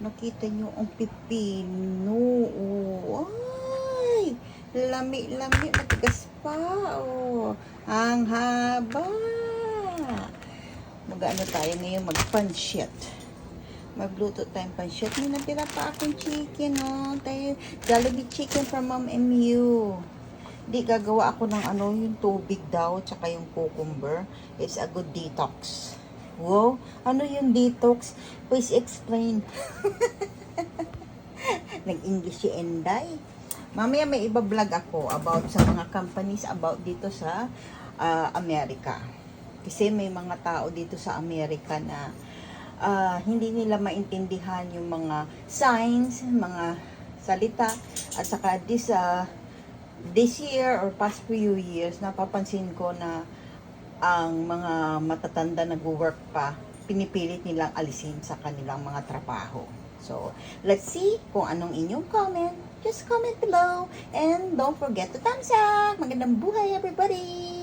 Nakita nyo ang pipino. Oh, ay, lami-lami, matigas pa. Oh, ang haba. Mag-ano tayo ngayon, mag-pancit. Magluto tayong pancit. May natira pa akong chicken, oh. Tayo, Jollibee chicken from Mom MU. Di, gagawa ako ng ano, yung tubig daw, tsaka yung cucumber. It's a good detox. Wow, ano yung detox? Please explain. Nag-English si Enday. Mamaya may iba vlog ako about sa mga companies about dito sa Amerika. Kasi may mga tao dito sa Amerika na hindi nila maintindihan yung mga signs, mga salita, at saka this year or past few years, napapansin ko na ang mga matatanda nag-work pa, pinipilit nilang alisin sa kanilang mga trabaho. So, let's see kung anong inyong comment. Just comment below and don't forget to thumbs up. Magandang buhay, everybody!